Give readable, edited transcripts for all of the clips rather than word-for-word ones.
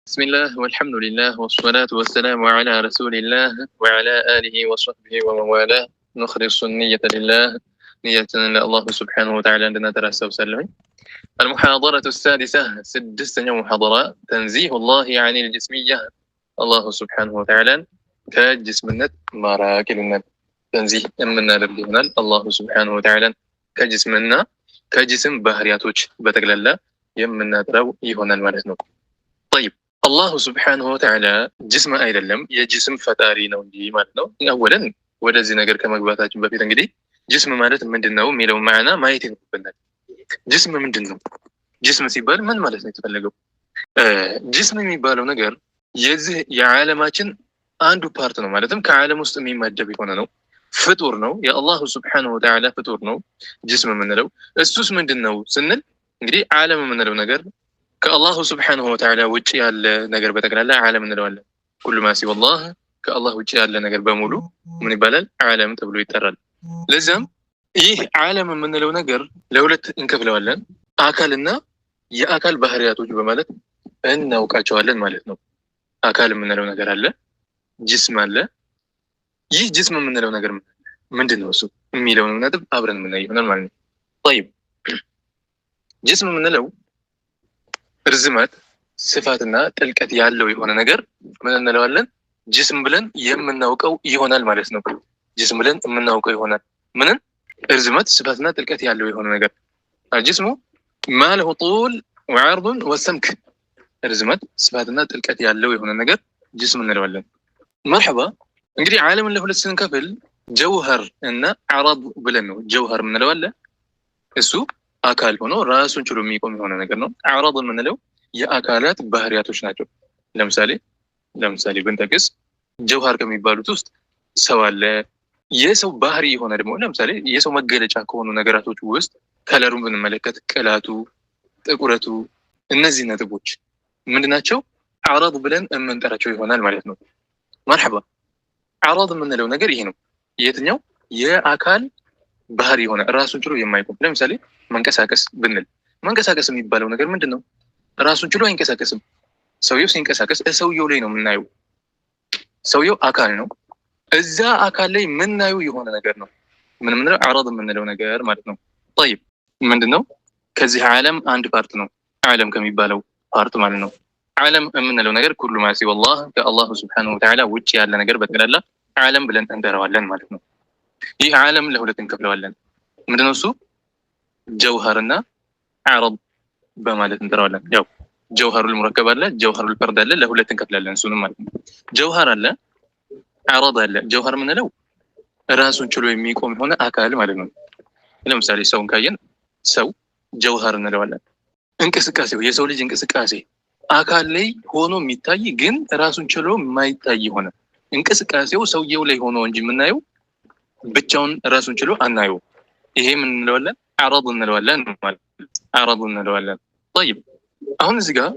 بسم الله والحمد لله والصلاة والسلام على رسول الله وعلى آله وصحبه ومن والاه. نخلص النية لله، نية الله سبحانه وتعالى عندنا ترسى وسلم. المحاضرة السادسة، سدس محاضرة تنزيه الله عن الجسمية. الله سبحانه وتعالى كجسمنا مراكلنا تنزيه من ربنا الله سبحانه وتعالى كجسمنا كجسم بحرياتوች በተግላላ የምናጥረው ይሆናል ማለት ነው። طيب አላሁ ስብሓንሁ ወተዓላ ጅስም አይደለም የጅስም ፈጣሪ ነው እንጂ ማለት ነው። አወለን ወደዚህ ነገር ከመግባታችን በፊት እንግዲህ ጅስም ማለት ምንድን ነው የሚለው ማዕና ማየት ይኖርብናል። ጅስም ምንድን ነው? ጅስም ሲባል ምን ማለት ነው የተፈለገው? ጅስም የሚባለው ነገር የዚህ የዓለማችን አንዱ ፓርት ነው። ማለትም ከዓለም ውስጥ የሚመደብ የሆነ ነው። ፍጡር ነው። የአላሁ ስብሓንሁ ወተዓላ ፍጡር ነው ጅስም የምንለው። እሱስ ምንድን ነው ስንል እንግዲህ ዓለም የምንለው ነገር ከአላሁ ስብሓንሁ ወተዓላ ውጭ ያለ ነገር በጠቅላላ ዓለም እንለዋለን። ኩሉ ማ ሲወላህ ከአላህ ውጭ ያለ ነገር በሙሉ ምን ይባላል? ዓለም ተብሎ ይጠራል። ለዚያም ይህ ዓለም የምንለው ነገር ለሁለት እንከፍለዋለን። አካልና የአካል ባህሪያቶች በማለት እናውቃቸዋለን ማለት ነው። አካል የምንለው ነገር አለ፣ ጅስም አለ። ይህ ጅስም የምንለው ነገር ምንድን ነው እሱ የሚለውን ነጥብ አብረን የምናይ ይሆናል ማለት ነው። ጠይብ ጅስም የምንለው ርዝመት ስፋትና ጥልቀት ያለው የሆነ ነገር ምን እንለዋለን? ጅስም ብለን የምናውቀው ይሆናል ማለት ነው። ጅስም ብለን የምናውቀው ይሆናል። ምንን? ርዝመት ስፋትና ጥልቀት ያለው የሆነ ነገር። ጅስሙ ማለሁ ጡል ወዐርዱን ወሰምክ። ርዝመት ስፋትና ጥልቀት ያለው የሆነ ነገር ጅስም እንለዋለን። መርሐባ። እንግዲህ ዓለምን ለሁለት ስንከፍል ጀውሀር እና ዐረድ ብለን ነው። ጀውሀር የምንለው አለ፣ እሱ አካል ሆኖ ራሱን ችሎ የሚቆም የሆነ ነገር ነው። ዐረድ የምንለው የአካላት ባህሪያቶች ናቸው። ለምሳሌ ብንጠቅስ ጀውሀር ከሚባሉት ውስጥ ሰው አለ። የሰው ባህሪ የሆነ ደግሞ ለምሳሌ የሰው መገለጫ ከሆኑ ነገራቶች ውስጥ ከለሩን ብንመለከት ቅላቱ፣ ጥቁረቱ፣ እነዚህ ነጥቦች ምንድናቸው? ዐረድ ብለን የምንጠራቸው ይሆናል ማለት ነው። መርሐባ። ዐረድ የምንለው ነገር ይሄ ነው። የትኛው? የአካል ባህሪ የሆነ ራሱን ችሎ የማይቆም። ለምሳሌ መንቀሳቀስ ብንል መንቀሳቀስ የሚባለው ነገር ምንድን ነው? ራሱን ችሎ አይንቀሳቀስም። ሰውየው ሲንቀሳቀስ ሰውየው ላይ ነው የምናየው። ሰውየው አካል ነው። እዛ አካል ላይ የምናየው የሆነ ነገር ነው ምን የምንለው? ዐረድ የምንለው ነገር ማለት ነው። ጠይብ ምንድን ነው? ከዚህ ዓለም አንድ ፓርት ነው። ዓለም ከሚባለው ፓርት ማለት ነው። ዓለም የምንለው ነገር ኩሉ ማ ሲወላህ ከአላሁ ስብሓነሁ ወተዓላ ውጭ ያለ ነገር በጠቅላላ ዓለም ብለን እንጠራዋለን ማለት ነው። ይህ ዓለም ለሁለት እንከፍለዋለን። ምንድነው እሱ? ጀውሀርና ዐረድ በማለት እንጠራዋለን። ያው ጀውሀሩል ሙረከብ አለ፣ ጀውሀሩል ፈርድ አለ። ለሁለት እንከፍላለን እሱንም ማለት ነው። ጀውሀር አለ፣ ዐረድ አለ። ጀውሀር የምንለው ራሱን ችሎ የሚቆም የሆነ አካል ማለት ነው። ለምሳሌ ሰውን ካየን ሰው ጀውሀር እንለዋለን። እንቅስቃሴው የሰው ልጅ እንቅስቃሴ አካል ላይ ሆኖ የሚታይ ግን ራሱን ችሎ የማይታይ የሆነ እንቅስቃሴው ሰውየው ላይ ሆኖ እንጂ የምናየው ብቻውን ራሱን ችሎ አናየው። ይሄ ምን እንለዋለን? ዐረድ እንለዋለን ማለት ነው። ዐረድ እንለዋለን። طيب አሁን እዚህ ጋር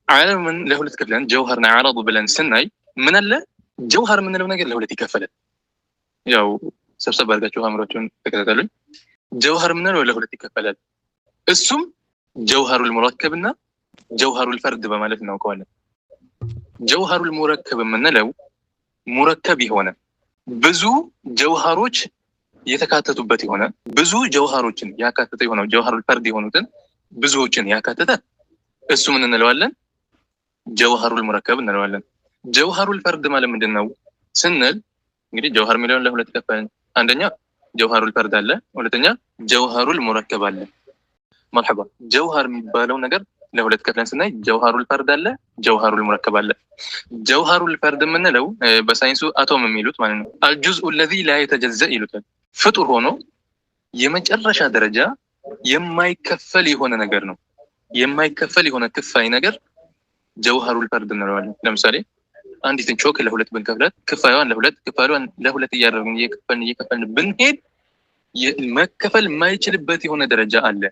ዓለምን ለሁለት ከፍለን ጀውሀርና ዐረድ ብለን ስናይ ምን አለ? ጀውሀር የምንለው ነገር ለሁለት ይከፈላል። ያው ሰብሰብ አድርጋችሁ አእምሯችሁን ተከታተሉኝ። ጀውሀር የምንለው ለሁለት ይከፈላል። እሱም ጀውሀሩል ሙረከብና ጀውሀሩል ፈርድ በማለት እናውቀዋለን። ጀውሀሩል ሙረከብ የምንለው ሙረከብ የሆነ ብዙ ጀውሀሮች የተካተቱበት የሆነ ብዙ ጀውሀሮችን ያካተተ የሆነው ጀውሀሩል ፈርድ የሆኑትን ብዙዎችን ያካተተ እሱ ምን እንለዋለን? ጀውሀሩል ሙረከብ እንለዋለን። ጀውሀሩል ፈርድ ማለት ምንድን ነው ስንል እንግዲህ ጀውሀር የሚለውን ለሁለት ከፈልን። አንደኛ ጀውሀሩል ፈርድ አለ፣ ሁለተኛ ጀውሀሩል ሙረከብ አለ። መርሐባ። ጀውሀር የሚባለው ነገር ለሁለት ከፍለን ስናይ ጀውሀሩል ፈርድ አለ፣ ጀውሀሩል ሙረከብ አለ። ጀውሀሩል ፈርድ የምንለው በሳይንሱ አቶም የሚሉት ማለት ነው። አልጁዝኡ ለዚ ላ የተጀዘእ ይሉታል። ፍጡር ሆኖ የመጨረሻ ደረጃ የማይከፈል የሆነ ነገር ነው። የማይከፈል የሆነ ክፋይ ነገር ጀውሀሩል ፈርድ እንለዋለን። ለምሳሌ አንዲትን ቾክ ለሁለት ብንከፍላት ክፋዩን ለሁለት እያደረግን እየከፈልን ብንሄድ መከፈል የማይችልበት የሆነ ደረጃ አለ።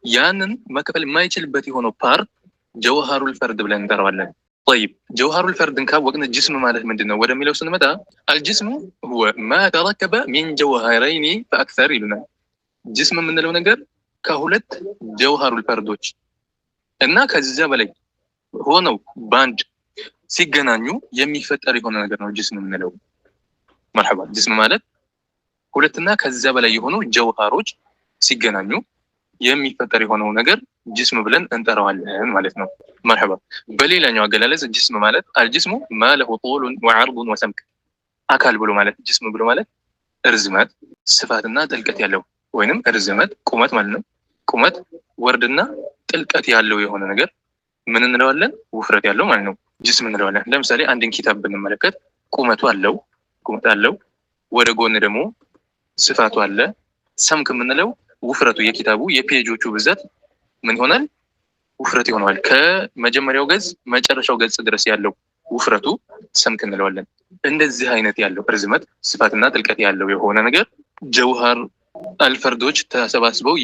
ያንን መከፈል የማይችልበት የሆነው ፓርት ጀውሀሩል ፈርድ ብለን እንጠራዋለን። طيب ጀውሀሩል ፈርድን ካወቅን ጅስም ማለት ምንድን ነው ወደሚለው ስንመጣ አልጅስሙ ሁወ ማ ተረከበ ሚን ጀውሀረይኒ ፈአክሰር ይሉናል። ጅስም የምንለው ነገር ከሁለት ጀውሀሩል ፈርዶች እና ከዚያ በላይ ሆነው ባንድ ሲገናኙ የሚፈጠር የሆነ ነገር ነው ጅስም የምንለው። መርሐባ ጅስም ማለት ሁለትና ከዛ በላይ የሆኑ ጀውሃሮች ሲገናኙ የሚፈጠር የሆነው ነገር ጅስም ብለን እንጠራዋለን ማለት ነው። መርሐባ በሌላኛው አገላለጽ ጅስም ማለት አልጅስሙ ማለሁ ጡሉን ወዐርዱን ወሰምክ። አካል ብሎ ማለት ጅስም ብሎ ማለት እርዝመት ስፋትና ጥልቀት ያለው ወይንም እርዝመት ቁመት ማለት ነው። ቁመት ወርድና ጥልቀት ያለው የሆነ ነገር ምን እንለዋለን? ውፍረት ያለው ማለት ነው ጅስም እንለዋለን። ለምሳሌ አንድን ኪታብ ብንመለከት ቁመት አለው፣ ወደ ጎን ደግሞ ስፋቱ አለ። ሰምክ የምንለው ውፍረቱ የኪታቡ የፔጆቹ ብዛት ምን ይሆናል? ውፍረት ይሆናል። ከመጀመሪያው ገጽ መጨረሻው ገጽ ድረስ ያለው ውፍረቱ ሰምክ እንለዋለን። እንደዚህ አይነት ያለው ርዝመት ስፋትና ጥልቀት ያለው የሆነ ነገር ጀውሃር አልፈርዶች ተሰባስበው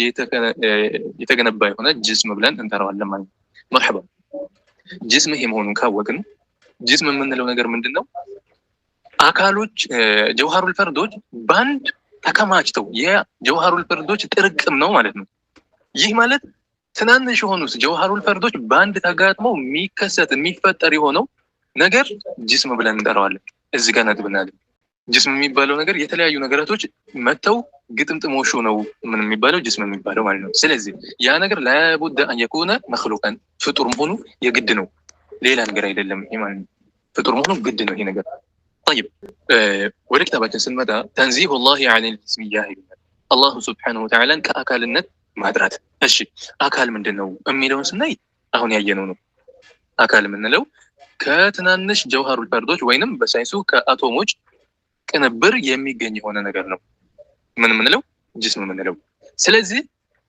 የተገነባ የሆነ ጅስም ብለን እንጠራዋለን ማለት ነው። መርሐባ ጅስም ይሄ መሆኑን ካወቅን ጅስም የምንለው ነገር ምንድን ነው? አካሎች ጀውሃሩል ፈርዶች ባንድ ተከማችተው የጀውሃሩል ፈርዶች ጥርቅም ነው ማለት ነው። ይህ ማለት ትናንሽ የሆኑ ጀውሃሩል ፈርዶች ባንድ ተጋጥመው የሚፈጠር የሆነው ነገር ጅስም ብለን እንጠራዋለን። እዚህ ጋር ነጥብ እናድርግ። ጅስም የሚባለው ነገር የተለያዩ ነገራቶች መተው ግጥምጥሞሹ ነው ምን የሚባለው ጅስም የሚባለው ማለት ነው። ስለዚህ ያ ነገር ላቡደ አን የኩነ መክሉቀን ፍጡር መሆኑ የግድ ነው፣ ሌላ ነገር አይደለም ይሄ ማለት ነው። ፍጡር መሆኑ ግድ ነው ይሄ ነገር። طيب ወደ ኪታባችን ስንመጣ ተንዚሁ ላሂ ዐኒል ጅስሚያህ ይላል። አላሁ ሱብሓነሁ ወተዓላን ከአካልነት ማጥራት። እሺ አካል ምንድን ነው የሚለውን ስናይ አሁን ያየነው ነው። አካል የምንለው ከትናንሽ ጀውሃሩል ፈርዶች ወይንም በሳይንሱ ከአቶሞች ቅንብር የሚገኝ የሆነ ነገር ነው ምን የምንለው ጅስም የምንለው። ስለዚህ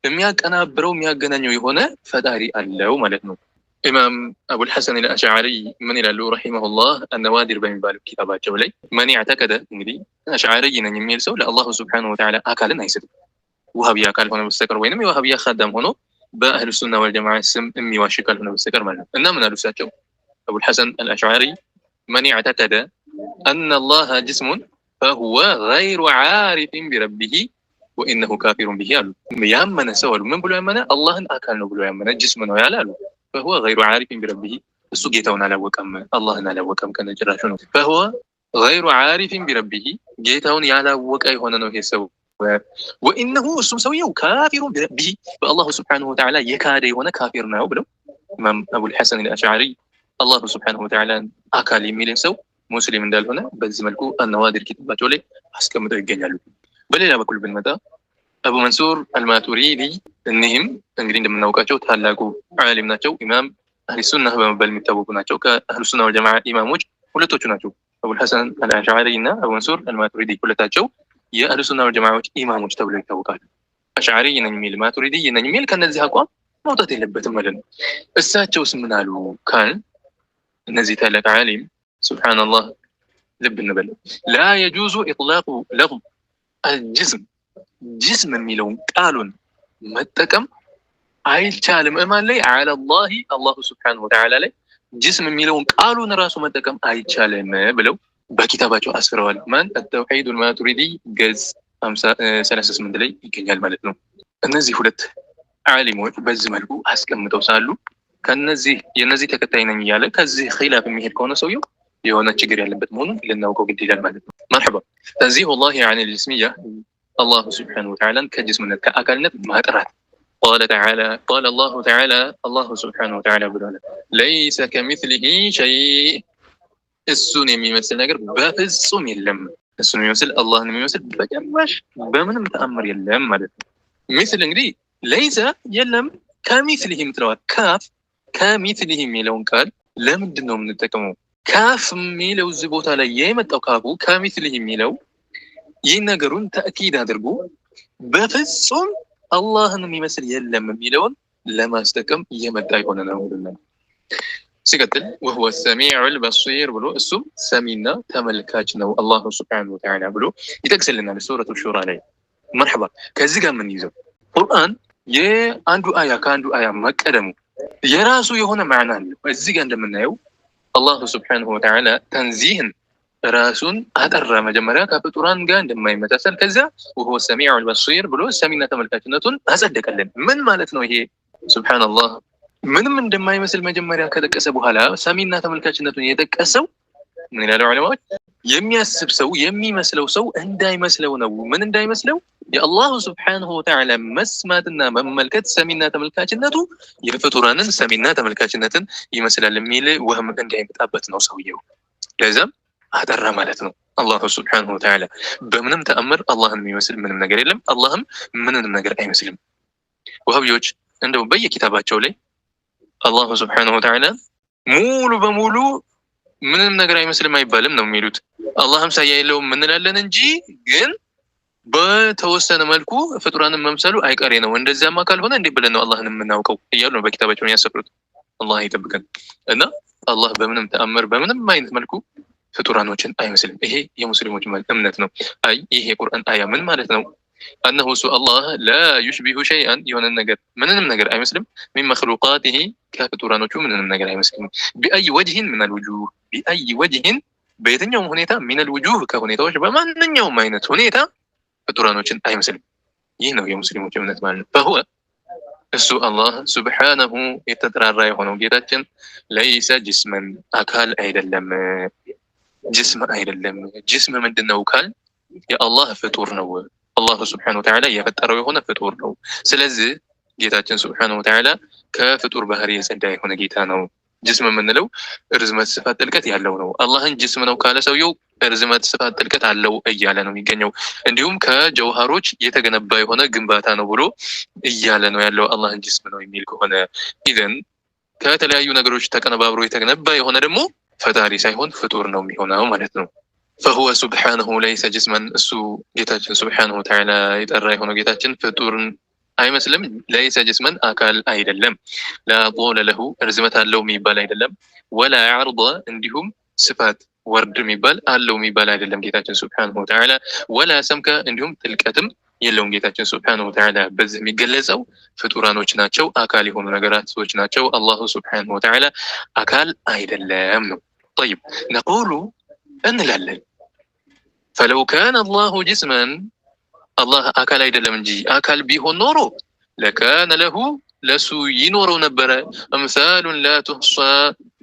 የሚያቀናብረው የሚያገናኘው የሆነ ፈጣሪ አለው ማለት ነው። ኢማም አቡል ሐሰን አልአሽዓሪ ምን ይላሉ ረሂመሁላህ አነዋዲር በሚባለው ኪታባቸው ላይ መን ያዕተቀደ እንግዲህ አሽዓሪ ነኝ የሚል ሰው ለአላሁ ሱብሓነሁ ወተዓላ አካልን አይሰጥም ውሃብያ ካልሆነ በስተቀር ወይንም የውሃብያ ኻዳም ሆኖ በአህሉ ሱና ወልጀማዓ ስም የሚዋሽ ካልሆነ በስተቀር ማለት ነው። እና ምን አሉ እሳቸው አቡል ሐሰን አልአሽዓሪ መን ያዕተቀደ አነ አላህ ጅስሙን ፈሁወ ገይሩ ዓሪፊን ቢረቢሂ ወኢነሁ ካፊሩን ቢሂ አሉ። ያመነ ሰው አሉ ምን ብሎ ያመነ? አላህን አካል ነው ብሎ ያመነ ጅስም ነው ያለ አሉ። ፈሁወ ገይሩ ዓሪፊን ቢረቢሂ እሱ ጌታውን አላወቀም፣ አላህን አላወቀም ከነጭራሹ ነው። ፈሁወ ገይሩ ዓሪፊን ቢረቢሂ ጌታውን ያላወቀ የሆነ ነው ይሄ ሰው። ወኢነሁ እሱም ሰውየው ካፊሩን ቢረቢሂ በአላሁ ሱብሓነሁ ወተዓላ የካደ የሆነ ካፊር ነው ብለው ኢማም አቡል ሐሰን አልአሽዓሪ አላሁ ሱብሓነሁ ወተዓላ አካል የሚልን ሰው ሙስሊም እንዳልሆነ በዚህ መልኩ አነዋዲር ኪታባቸው ላይ አስቀምጠው ይገኛሉ። በሌላ በኩል ብንመጣ አቡ መንሱር አልማቱሪዲ እኒህም እንግዲህ እንደምናውቃቸው ታላቁ ዓሊም ናቸው። ኢማም አህሊ ሱና በመባል የሚታወቁ ናቸው። ከአህሉ ሱና ወልጀማዓ ኢማሞች ሁለቶቹ ናቸው። አቡል ሐሰን አልአሽዓሪ እና አቡ መንሱር አልማቱሪዲ ሁለታቸው የአህሉ ሱና ወልጀማዓዎች ኢማሞች ተብለው ይታወቃሉ። አሽዓሪ ነኝ የሚል ማቱሪዲ ነኝ የሚል ከነዚህ አቋም መውጣት የለበትም ማለት ነው። እሳቸውስ ምን አሉ ካል እነዚህ ታላቅ ዓሊም ሱብሓነላህ ልብ እንበል ላ የጁዙ ኢጥላቁ ለፍዝ አልጅስም ጅስም የሚለውን ቃሉን መጠቀም አይቻልም። እማን ላይ? ዐለላሂ አላሁ ሱብሓነሁ ወተዓላ ላይ ጅስም የሚለውን ቃሉን ራሱ መጠቀም አይቻልም ብለው በኪታባቸው አስፍረዋል። ማን? አተውሒዱል ማቱሪዲ ገጽ 38 ላይ ይገኛል ማለት ነው። እነዚህ ሁለት ዓሊሞች በዚህ መልኩ አስቀምጠው ሳሉ የነዚህ ተከታይ ነኝ እያለ ከዚህ ኺላፍ የሚሄድ ከሆነ ሰውየው የሆነ ችግር ያለበት መሆኑን ልናውቀው ግድ ይላል ማለት ነው። መርሐባ ተንዚሁ ላሂ ዐኒል ጅስሚያህ አላሁ ሱብሓነሁ ወተዓላን ከጅስምነት ከአካልነት ማጥራት። ቃለ አላሁ ተዓላ አላሁ ሱብሓነሁ ወተዓላ ብሏል ለይሰ ከሚስሊሂ ሸይእ እሱን የሚመስል ነገር በፍጹም የለም። እሱን የሚመስል አላህን የሚመስል በጭራሽ በምንም ተአምር የለም ማለት ነው። ሚስል እንግዲህ ለይሰ የለም፣ ከሚስሊሂ የምትለዋል ካፍ ከሚስሊሂ የሚለውን ቃል ለምንድን ነው የምንጠቀመው? ካፍ የሚለው እዚህ ቦታ ላይ የመጣው ካፉ ከሚስሊሂ የሚለው ይህ ነገሩን ተእኪድ አድርጎ በፍጹም አላህን የሚመስል የለም የሚለውን ለማስጠቀም እየመጣ የሆነ ነው። ሲቀጥል ወሁወ ሰሚዑል በሲር ብሎ እሱም ሰሚና ተመልካች ነው አላሁ ሱብሓነሁ ወተዓላ ብሎ ይጠቅስልናል ሱረቱ ሹራ ላይ። መርሐባ ከዚህ ጋር ምን ይዘው ቁርአን የአንዱ አያ ከአንዱ አያ መቀደሙ የራሱ የሆነ ማዕና አለው። እዚህ ጋር እንደምናየው አላሁ ሱብሓነሁ ወተዓላ ተንዚህን ራሱን አጠራ። መጀመሪያ ከፍጡራን ጋር እንደማይመሳሰል ከዚያ ወሁወ ሰሚዑል በሲር ብሎ ሰሚና ተመልካችነቱን አጸደቀልን። ምን ማለት ነው ይሄ? ሱብሓነላህ ምንም እንደማይመስል መጀመሪያ ከጠቀሰ በኋላ ሰሚና ተመልካችነቱን የጠቀሰው ምን ይላሉ ዑለማዎች? የሚያስብ ሰው የሚመስለው ሰው እንዳይመስለው ነው። ምን እንዳይመስለው? የአላሁ ስብሓንሁ ወተዓላ መስማትና መመልከት ሰሚና ተመልካችነቱ የፍጡራንን ሰሚና ተመልካችነትን ይመስላል የሚል ወህም እንዳይመጣበት ነው ሰውየው። ለዛም አጠራ ማለት ነው። አላሁ ስብሓንሁ ወተዓላ በምንም ተአምር አላህን የሚመስል ምንም ነገር የለም። አላህም ምንም ነገር አይመስልም። ወሃቢዎች እንደው በየኪታባቸው ላይ አላሁ ስብሓንሁ ወተዓላ ሙሉ በሙሉ ምንም ነገር አይመስልም አይባልም ነው የሚሉት። አላህ አምሳያ የለውም እንላለን እንጂ ግን በተወሰነ መልኩ ፍጡራንን መምሰሉ አይቀሬ ነው። እንደዚያማ ካልሆነ እንዴት ብለን ነው አላህን የምናውቀው እያሉ ነው በኪታባቸው ያሰፍሩት። አላህ ይጠብቀን እና አላህ በምንም ተአምር በምንም አይነት መልኩ ፍጡራኖችን አይመስልም። ይሄ የሙስሊሞች እምነት ነው። አይ ይሄ የቁርአን አያ ምን ማለት ነው? أنه سوء الله لا يشبه شيئا يهون النجر من النجر أي مسلم من مخلوقاته كفطوران وشو من النجر أي مسلم بأي وجه من الوجوه بأي وجه بيتن يوم هنيتا من الوجوه كهنيتا وش بمن يوم ما ينت هنيتا فطوران وشن أي مسلم يهنا يا مسلم وشو من فهو السوء الله سبحانه يتترى هنا جيتاتن ليس جسما أكال أيد اللم جسم أيد اللم جسم من دنا وكال يا الله فطور نو الله سبحانه وتعالى يفتروا هنا فطور ነው። ስለዚህ ጌታችን سبحانه وتعالى ከፍጡር ባህሪ የጸዳ የሆነ ጌታ ነው። ጅስም የምንለው ርዝመት ስፋት ጥልቀት ያለው ነው። አላህን ጅስም ነው ካለ ሰውየው ርዝመት ስፋት ጥልቀት አለው እያለ ነው የሚገኘው። እንዲሁም ከጀውሃሮች የተገነባ የሆነ ግንባታ ነው ብሎ እያለ ነው ያለው። አላህን ጅስም ነው የሚል ከሆነ ኢዘን ከተለያዩ ነገሮች ተቀነባብሮ የተገነባ የሆነ ደግሞ ፈጣሪ ሳይሆን ፍጡር ነው የሚሆነው ማለት ነው። فهو سبحانه ليس جسما السو جيتاችን سبحانه وتعالى يطرى هنا جيتاችን ፍጡር አይመስልም። ليس جسما አካል አይደለም። لا طول له ርዝመት አለው የሚባል አይደለም። ولا عرض እንዲሁም ስፋት ወርድ የሚባል አለው የሚባል አይደለም ጌታችን سبحانه وتعالى ولا سمك እንዲሁም ጥልቀትም የለውም ጌታችን سبحانه وتعالى። በዚህ የሚገለጸው ፍጡራኖች ናቸው፣ አካል የሆኑ ነገራቶች ናቸው። አላሁ سبحانه وتعالى አካል አይደለም ነው። طيب نقول እንላለን فلو كان الله جسما الله አካል አይደለም እንጂ አካል ቢሆን ኖሮ لكان له ለሱ ይኖረው ነበረ امثال لا تحصى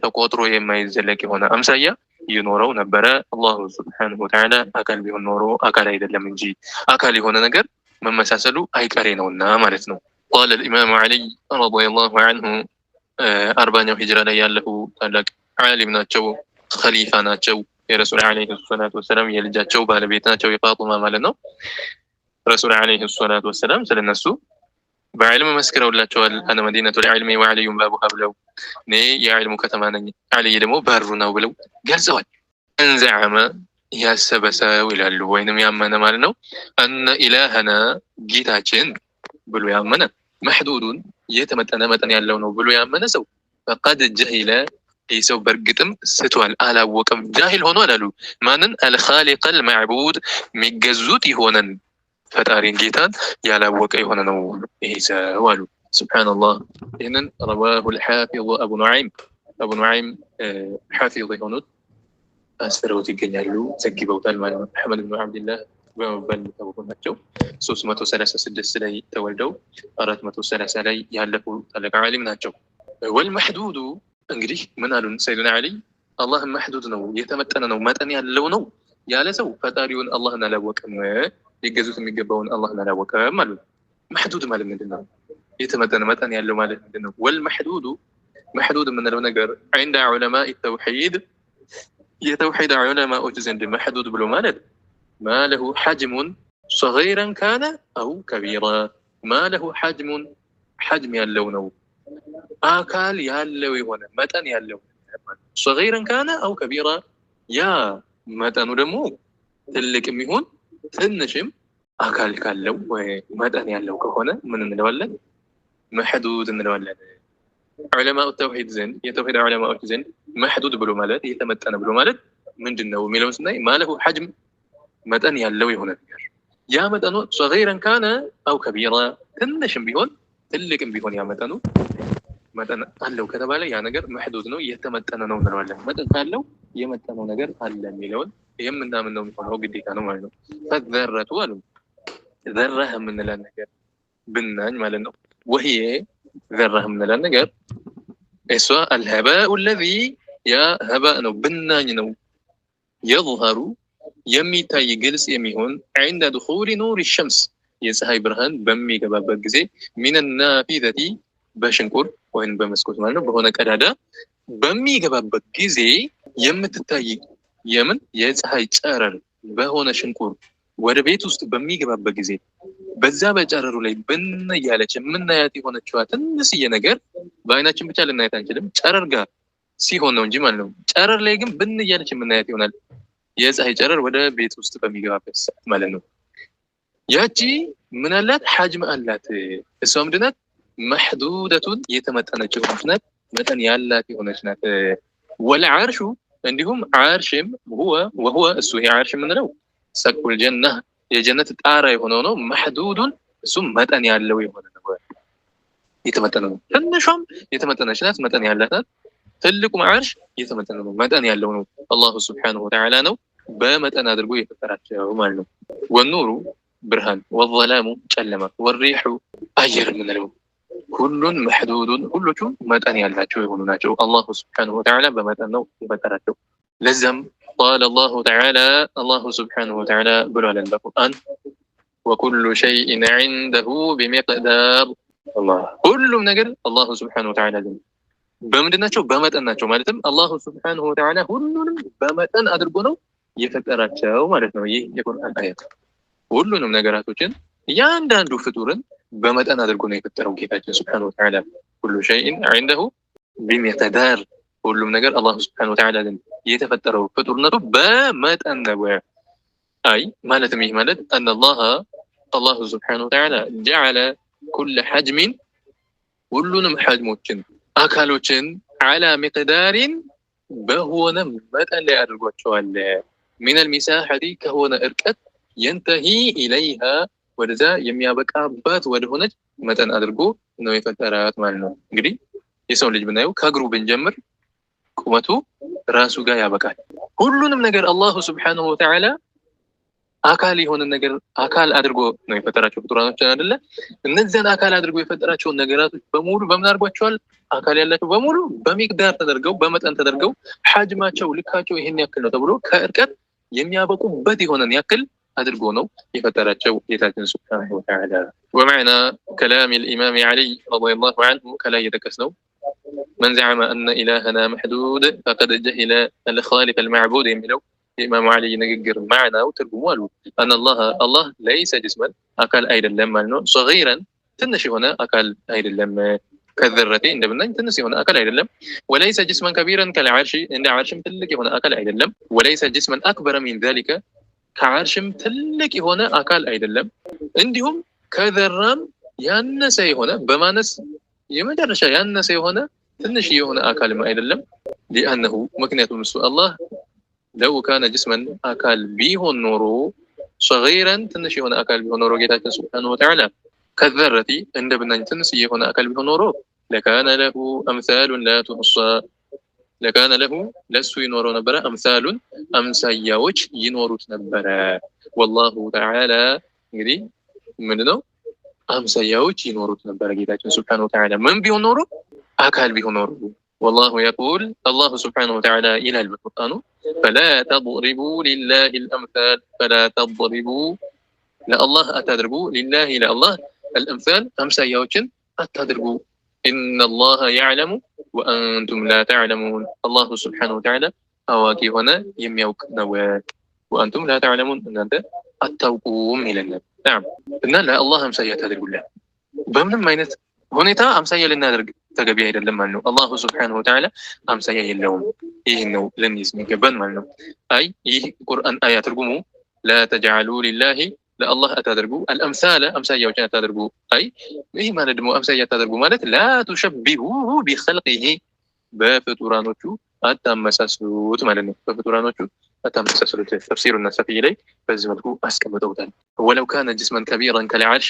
ተቆጥሮ የማይዘለቅ የሆነ አምሳያ ይኖረው ነበረ። አላሁ سبحانه وتعالى አካል ቢሆን ኖሮ አካል አይደለም እንጂ አካል የሆነ ነገር መመሳሰሉ አይቀሬ ነውና ማለት ነው። قال الامام علي رضي الله عنه 40ኛው ሂጅራ ላይ ያለፉ ታላቅ ዓሊም ናቸው፣ ኸሊፋ ናቸው። የረሱል አለይሂ ሰላቱ ወሰለም የልጃቸው ባለቤት ናቸው፣ የፋጡማ ማለት ነው። ረሱል አለይሂ ሰላቱ ወሰለም ስለነሱ በዕልም መስክረውላቸዋል። አነ መዲነቱል ዒልሚ ወዐሊዩን ባቡሃ ብለው እኔ የዕልሙ ከተማ ነኝ፣ አልይ ደግሞ በሩ ነው ብለው ገልጸዋል። እንዘዐመ ያሰበ ሰው ይላሉ ወይንም ያመነ ማለት ነው። አነ ኢላሀና ጌታችን ብሎ ያመነ መሕዱዱን የተመጠነ መጠን ያለው ነው ብሎ ያመነ ሰው ፈቀድ ጀሂለ ይህ ሰው በእርግጥም ስቷል፣ አላወቀም፣ ጃሂል ሆኖ አላሉ። ማንን? አልኻሊቀል መዕቡድ የሚገዙት የሆነን ፈጣሪን ጌታን ያላወቀ የሆነ ነው ይሄ ሰው አሉ። ሱብሓነላህ። ይህንን ረዋሁል ሓፊዝ አቡ ኑዓይም ሓፊዝ የሆኑት አስፍረውት ይገኛሉ፣ ዘግበውታል ማለት ነው። አሕመድ ብኑ ዓብድላህ በመባል የሚታወቁ ናቸው። 336 ላይ ተወልደው 430 ላይ ያለፉ ታላቅ ዓሊም ናቸው። ወልመሕዱዱ እንግዲህ ምን አሉን ሰይዱና አሊ? አላህ መሕዱድ ነው፣ የተመጠነ ነው፣ መጠን ያለው ነው ያለ ሰው ፈጣሪውን አላህን አላወቀም፣ ሊገዙት የሚገባውን አላህን አላወቀም አሉ። መሕዱድ ማለት ምንድን ነው? የተመጠነ መጠን ያለው ማለት ምንድን ነው? ወልመሕዱዱ መሕዱድ የምንለው ነገር ዐንደ ዑለማኢ ተውሒድ የተውሒድ ዑለማዎች ዘንድ መሕዱድ ብሎ ማለት ማለሁ ሐጅሙን ሰገይረን ካነ አው ከቢራ ማለሁ ሐጅሙን ሐጅም ያለው ነው፣ አካል ያለው የሆነ መጠን ያለው ሰገይረን ካነ አው ከቢራ ያ መጠኑ ደግሞ ትልቅ የሚሆን ትንሽም አካል ካለው ወይ መጠን ያለው ከሆነ ምን እንለዋለን? መሕዱድ እንለዋለን። ዑለማኡ ተውሂድ ዘንድ የተውሂድ ዑለማዎች ዘንድ መሕዱድ ብሎ ማለት የተመጠነ ብሎ ማለት ምንድነው የሚለውን ስናይ ማለሁ ሐጅም መጠን ያለው የሆነ ነገር ያ መጠኑ ሰገይረን ካነ አው ከቢራ ትንሽም ቢሆን ትልቅም ቢሆን ያ መጠኑ መጠን አለው ከተባለ ያ ነገር መሕዱድ ነው፣ የተመጠነ ነው እንለዋለን። መጠን ካለው የመጠነው ነገር አለ የሚለውን የምናምን ነው የሚሆነው፣ ግዴታ ነው ማለት ነው። ፈዘረቱ አሉ ዘራህ የምንለን ነገር ብናኝ ማለት ነው። ወህዬ ዘራህ የምንለን ነገር إسوا الهباء الذي يا هباء نو بنان نو يظهر يميتاي جلس يميهون عند دخول نور الشمس የፀሐይ ብርሃን በሚገባበት ጊዜ من النافذة በሽንቁር ወይም በመስኮት ማለት ነው በሆነ ቀዳዳ በሚገባበት ጊዜ የምትታይ የምን የፀሐይ ጨረር በሆነ ሽንቁር ወደ ቤት ውስጥ በሚገባበት ጊዜ በዛ በጨረሩ ላይ ብን ያለች የምናያት የሆነችዋ ትንሽዬ ነገር በአይናችን ብቻ ልናያት አንችልም ጨረር ጋር ሲሆን ነው እንጂ ማለት ነው ጨረር ላይ ግን ብን ያለች የምናያት ይሆናል የፀሐይ ጨረር ወደ ቤት ውስጥ በሚገባበት ሰዓት ማለት ነው ያቺ ምን አላት ሐጅም አላት እሷ ምንድናት محدودة የተመጠነች የሆነች ናት መጠን ያላት የሆነች ናት والعرش እንዲሁም ዓርሽም وهو እሱ ይሄ ዓርሽ ምንለው سقف الجنة የጀነት ጣራ የሆነው ነው محدود እሱም መጠን ያለው የሆነ ነው የተመጠነ ነው ትንሿም የተመጠነች ናት መጠን ያላት ናት ትልቁም ዓርሽ የተመጠነ ነው መጠን ያለው ነው አላሁ ሱብሓነሁ ወተዓላ ነው በመጠን አድርጎ የፈጠራቸው ማለት ነው والنور برهان والظلام ጨለማ والريح አየር ምንለው ሁሉን محدود ሁሉም መጠን ያላቸው የሆኑ ናቸው አላሁ ሱብሓነሁ ወተዓላ በመጠን ነው የፈጠራቸው ለዛም قال الله تعالى الله سبحانه وتعالى ብሏል በቁርአን وكل شيء عنده بمقدار الله ሁሉም ነገር አላሁ ሱብሓነሁ ወተዓላ በምንድናቸው በመጠን ናቸው ማለትም አላሁ ሱብሓነሁ ወተዓላ ሁሉንም በመጠን አድርጎ ነው የፈጠራቸው ማለት ነው ይህ የቁርአን አያት ሁሉንም ነገራቶችን ያንዳንዱ ፍጡርን በመጠን አድርጎ ነው የፈጠረው ጌታችን ሱብሓነሁ ወተዓላ ሁሉ شيء عنده بمقدار ሁሉም ነገር አላሁ ሱብሓነሁ ወተዓላ የተፈጠረው ፍጡርነቱ በመጠን ነው አይ ማለትም ይህ ማለት ان الله سبحانه وتعالى جعل كل حجم ሁሉንም ሐጅሞችን አካሎችን على مقدار በሆነ መጠን ላይ አድርጓቸዋል من المساحة ከሆነ እርቀት ينتهي إليها ወደዛ የሚያበቃበት ወደሆነች መጠን አድርጎ ነው የፈጠራት ማለት ነው እንግዲህ የሰው ልጅ ብናየው ከእግሩ ብንጀምር ቁመቱ ራሱ ጋር ያበቃል ሁሉንም ነገር አላሁ ሱብሓነሁ ወተዓላ አካል የሆነ ነገር አካል አድርጎ ነው የፈጠራቸው ፍጡራኖች አይደለ እነዚህን አካል አድርጎ የፈጠራቸው ነገራቶች በሙሉ በምን አድርጓቸዋል አካል ያላቸው በሙሉ በሚቅዳር ተደርገው በመጠን ተደርገው ሐጅማቸው ልካቸው ይሄን ያክል ነው ተብሎ ከእርቀት የሚያበቁበት የሆነን ያክል አድርጎ ነው የፈጠራቸው ጌታችን ሱብሓነሁ ወተዓላ ومعنى كلام الإمام علي رضي الله عنه كلا يتكسنو من زعم أن إلهنا محدود فقد جهل الخالق المعبود يملو الإمام علي نقر معنا وترجمه أن الله ليس جسما أكل أيضا لما صغيرا تنشي هنا أكل أيضا لما كالذرتين دبنا تنسي هنا أكل أيضا لم وليس جسما كبيرا كالعرش عند عرش مثلك هنا أكل أيضا لم وليس جسما أكبر من ذلك ከዓርሽም ትልቅ የሆነ አካል አይደለም እንዲሁም ከዘራም ያነሰ የሆነ በማነስ የመጨረሻ ያነሰ የሆነ ትንሽ የሆነ አካልም አይደለም لأنه ምክንያቱም እሱ አላህ لو كان جسما አካል ቢሆን ኖሮ صغيرا ትንሽ የሆነ አካል ቢሆን ኖሮ ጌታችን ሱብሓነሁ ወተዓላ ከዘረቲ እንደ ብናኝ ትንሽ የሆነ አካል ቢሆን ኖሮ لكان له أمثال لا تحصى لكان له ለሱ ይኖረው ነበር أمثال አምሳያዎች ይኖሩት ነበር والله تعالى እንግዲህ ምንድነው አምሳያዎች ይኖሩት ነበር ጌታችን ሱብሓነሁ ወተዓላ ምን ቢሆን ኖሮ አካል ቢሆን ኖሮ والله يقول الله سبحانه وتعالى إلى القرآن فلا تضربوا لله الأمثال فلا تضربوا لا الله أتضربوا لله لا الله الأمثال أمساياوችን أتضربوا إن الله يعلم وأنتم لا تعلمون الله سبحانه وتعالى أواكي هنا يميوك نوات وأنتم لا تعلمون أن أنت أتوقوهم إلى الله نعم إن لا الله أمسايا تدرق الله بمن ما ينت هنا أمسايا لنا تقبيه إلى الله مالنو الله سبحانه وتعالى أمسايا اللوم إيه إنه لن يسميك بن مالنو أي إيه قرآن آيات ترقمو لا تجعلوا لله لا الله أتدرقوا الأمثال أمسايا وجنا تدرقوا أي إيه ما ندمو أمسايا تدرقوا مالت لا تشبهوه بخلقه بفطرانوቹ አታመሳስሉት ማለት ነው በፍጡራኖቹ አታመሳስሉት ተፍሲሩ النسفي ላይ በዚህ መልኩ አስቀምጠውታል ولو كان جسما كبيرا كالعرش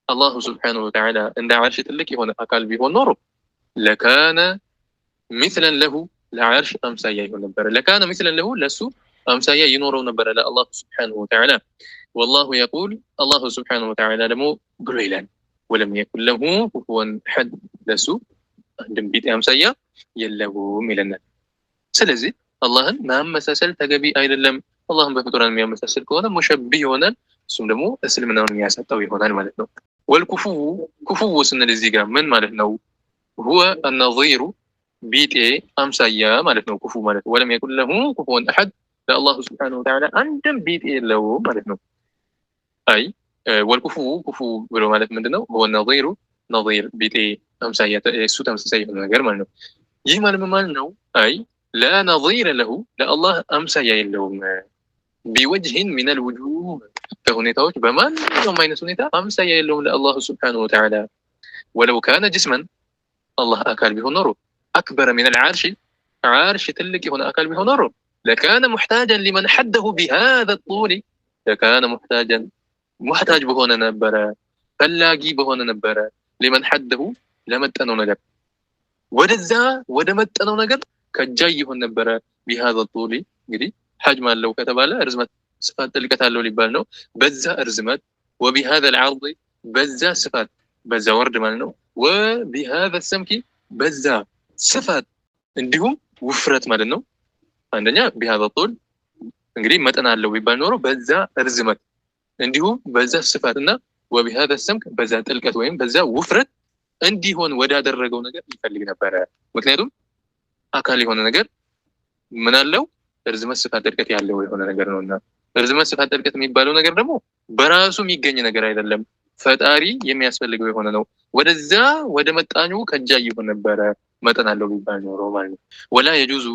الله سبحانه وتعالى عند عرش ትልቅ የሆነ አካል ቢሆን ኖሮ لكان مثلا له العرش أمسايا يሆን ነበር لكان مثلا له ለሱ أمسايا ይኖረው ነበር ለአላህ سبحانه وتعالى والله يقول الله سبحانه وتعالى ደግሞ ብሎ ይላል ولم يكن له كفوا أحد ለሱ አንድም ቢጤ አምሳያ የለውም ይለናል። ስለዚህ አላህን ማመሳሰል ተገቢ አይደለም። አላህን በፍጡራን የሚያመሳሰል ከሆነ ሙሸቢህ ይሆናል። እሱም ደግሞ እስልምናውን የሚያሳጣው ይሆናል ማለት ነው። ወልኩፉ ኩፉው ስንል እዚህ ጋር ምን ማለት ነው? ሁወ አነዚሩ ቢጤ አምሳያ ማለት ነው። ኩፉ ማለት ወለም የኩን ለሁ ኩፉወን አሐድ ለአላሁ ስብሓነሁ ወተዓላ አንድም ቢጤ የለውም ማለት ነው። አይ ወልኩፉ ኩፉ ብሎ ማለት ምንድነው? ሁወ ነዚሩ ነዚር ቢጤ አምሳያ እሱ ተመሳሳይ የሆነ ነገር ማለት ነው። ይህ ማለት ምን ማለት ነው? አይ ላ ነዚረ ለሁ ለአላህ አምሳያ የለውም ቢወጅህን ሚነል ውጁህ ከሁኔታዎች በማንኛውም አይነት ሁኔታ አምሳያ የለውም ለአላሁ ስብሓነሁ ወተዓላ። ወለው ካነ ጅስመን አላህ አካል ቢሆን ኖሮ አክበረ ሚነል ዓርሽ ትልቅ የሆነ አካል ቢሆን ኖሮ ለካነ ሙሕታጀን ሊመን ሐደሁ ቢሃዛ ጡሊ ለካነ ሙሕታጀን ሙሕታጅ በሆነ ነበረ ፈላጊ በሆነ ነበረ ሊመን ሐደሁ ለመጠነው ነገር ወደዛ ወደ መጠነው ነገር ከጃይ ይሆን ነበረ ቢሃዛ ጡሊ እንግዲህ ሐጅም አለው ከተባለ ርዝመት ስፋት ጥልቀት አለው ሊባል ነው። በዛ እርዝመት ወቢሃዛ العرض በዛ ስፋት በዛ ወርድ ማለት ነው። ወቢሃዛ ሰምኪ በዛ ስፋት እንዲሁም ውፍረት ማለት ነው። አንደኛ ቢሃዛ ጡል እንግዲህ መጠን አለው ቢባል ኖሮ በዛ እርዝመት እንዲሁም በዛ ስፋትና ወቢሃዛ ሰምክ በዛ ጥልቀት ወይም በዛ ውፍረት እንዲሆን ወዳደረገው ነገር ይፈልግ ነበረ። ምክንያቱም አካል የሆነ ነገር ምን አለው? ርዝመት ስፋት ጥልቀት ያለው የሆነ ነገር ነውና ርዝመት ስፋት ጥልቀት የሚባለው ነገር ደግሞ በራሱ የሚገኝ ነገር አይደለም። ፈጣሪ የሚያስፈልገው የሆነ ነው። ወደዛ ወደ መጣኙ ከጃይ ይሆን ነበረ መጠን አለው ቢባል ኖሮ ማለት ነው። ወላ የጁዙ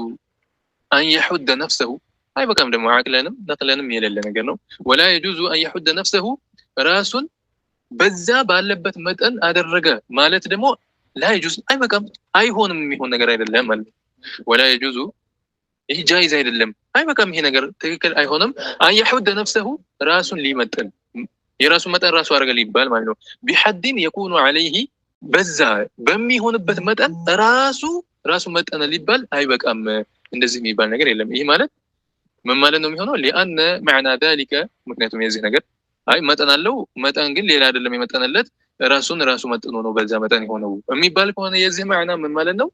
አን የሑደ ነፍሰሁ አይ በቃም ደግሞ አቅለንም ነቅለንም የሌለ ነገር ነው። ወላ የጁዙ አን የሑደ ነፍሰሁ ራሱን በዛ ባለበት መጠን አደረገ ማለት ደግሞ ላ የጁዝ አይ በቃም አይሆንም የሚሆን ነገር አይደለም ማለት ነው። ወላ የጁዙ ይህ ጃይዝ አይደለም። አይ በቃም ይሄ ነገር ትክክል አይሆንም። አን የሑደ ነፍሰሁ ራሱን ሊመጥን የራሱን መጠን ራሱ አድርገ ሊባል ማለት ነው። ቢሐድን የኩኑ ዐለይሂ በዛ በሚሆንበት መጠን ራሱ መጠነ ሊባል አይበቃም። እንደዚህ የሚባል ነገር የለም። ይህ ማለት ምን ማለት ነው የሚሆነው? ሊአነ መዕና ዛሊከ ምክንያቱም የዚህ ነገር አይ መጠን አለው መጠን ግን ሌላ አይደለም የመጠነለት ራሱ መጥኖ ነው በዛ መጠን የሆነው የሚባል ከሆነ የዚህ መዕና ምን ማለት ነው?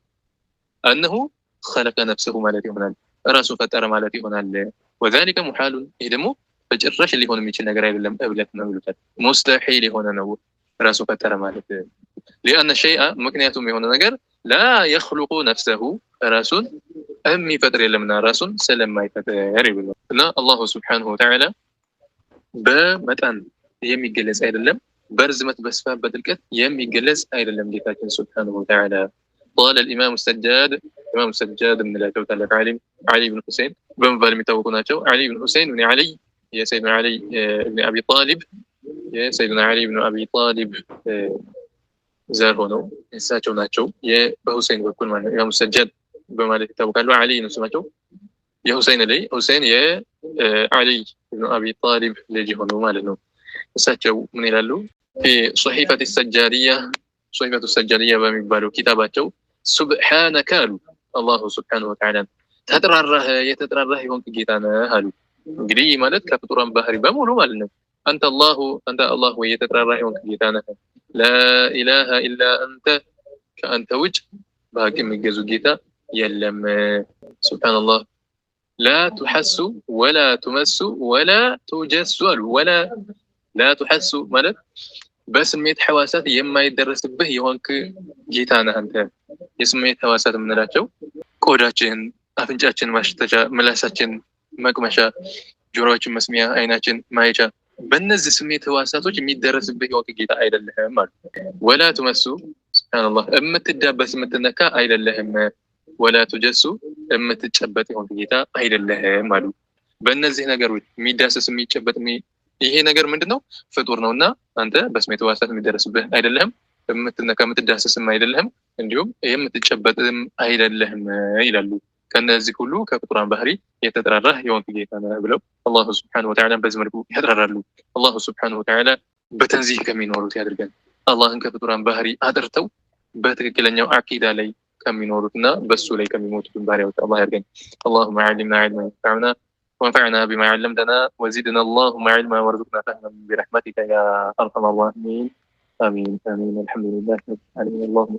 አነሁ ኸለቀ ነፍሰሁ ማለት ይሆናል። ራሱ ፈጠረ ማለት ይሆናል። ወዛሊከ ሙሓሉን ይህ ደግሞ በጭራሽ ሊሆን የሚችል ነገር አይደለም። እብለት ነው ይሉታል። ሙስተሒል የሆነ ነው ራሱ ፈጠረ ማለት። ሊአነ ሸይአ ምክንያቱም የሆነ ነገር ላ የኽሉቁ ነፍሰሁ ራሱን የሚፈጥር የለምና ራሱን ስለማይፈጥር ይብሉ እና አላሁ ስብሓነሁ ወተዓላ በመጠን የሚገለጽ አይደለም። በርዝመት በስፋት በጥልቀት የሚገለጽ አይደለም ጌታችን ስብሓነሁ ወተዓላ። ቃለ الإمام السجاد ኢማም السجاد የምንላቸው ታላቅ ዓሊም ዓሊ ብን ሁሴን በመባል የሚታወቁ ናቸው። ዓሊ ብን ሁሴን ብን ዓሊ የሰይድና ዓሊ ብን አቢ ጣሊብ የሰይድና ዓሊ ብን አቢ ጣሊብ ዘር ሆነው እሳቸው ናቸው። በሁሴን በኩል ማለት ነው። ኢማም السجاد በማለት ይታወቃሉ። ዓሊ ነው ስማቸው። የሁሴን ላይ ሁሴን የዓሊ ብን አቢ ጣሊብ ልጅ ሆነው ማለት ነው። እሳቸው ምን ይላሉ? في صحيفة السجادية صحيفة السجادية በሚባለው ኪታባቸው ሱብሓነከ አሉ አላሁ ስብሓነሁ ወተዓላ ተጥራራህ የተጥራራህ የሆንክ ጌታ ነህ አሉ። እንግዲህ ማለት ከፍጡራን ባህሪ በሙሉ ማለት ነው። አንተ አላህ ወይ የተጥራራህ የሆንክ ጌታ ነህ። ላኢላሃ ኢላ አንተ ከአንተ ውጭ በሀቅ የሚገዙ ጌታ የለም። ሱብሓነላህ ላ ቱሐሱ ወላ ቱመሱ ወላ ቱጀሱ አሉ። ወላ ላ ቱሐሱ ማለት በስሜት ሕዋሳት የማይደረስብህ የሆንክ ጌታ ነህ አንተ። የስሜት ሕዋሳት የምንላቸው ቆዳችን፣ አፍንጫችን ማሽተቻ፣ ምላሳችን መቅመሻ፣ ጆሮአችን መስሚያ፣ አይናችን ማየቻ በእነዚህ ስሜት ሕዋሳቶች የሚደረስብህ የሆንክ ጌታ አይደለህም አሉ። ወላ ቱመሱ ሱብሃንአላህ የምትዳበስ የምትነካ አይደለህም። ወላ ቱጀሱ የምትጨበጥ የሆንክ ጌታ አይደለህም አሉ። በእነዚህ ነገሮች የሚዳሰስ የሚጨበጥ ይሄ ነገር ምንድነው? ፍጡር ነውና አንተ በስሜት ሕዋሳት የሚደረስብህ አይደለህም፣ የምትነካ የምትዳሰስም አይደለህም፣ እንዲሁም የምትጨበጥም አይደለህም ይላሉ። ከነዚህ ሁሉ ከፍጡራን ባህሪ የተጠራራህ የሆንክ ጌታ ነህ ብለው አላሁ ስብሓነሁ ወተዓላ በዚህ መልኩ ያጠራራሉ። አላሁ ስብሓነሁ ወተዓላ በተንዚህ ከሚኖሩት ያድርገን። አላህን ከፍጡራን ባህሪ አጥርተው በትክክለኛው አቂዳ ላይ ከሚኖሩትና በሱ ላይ ከሚሞቱት ባሪያዎች አላህ ያድርገን። اللهم علمنا علما ينفعنا وانفعنا بما علمتنا وزدنا اللهم علما وارزقنا فهما برحمتك يا ارحم الراحمين. امين امين. الحمد لله رب العالمين. اللهم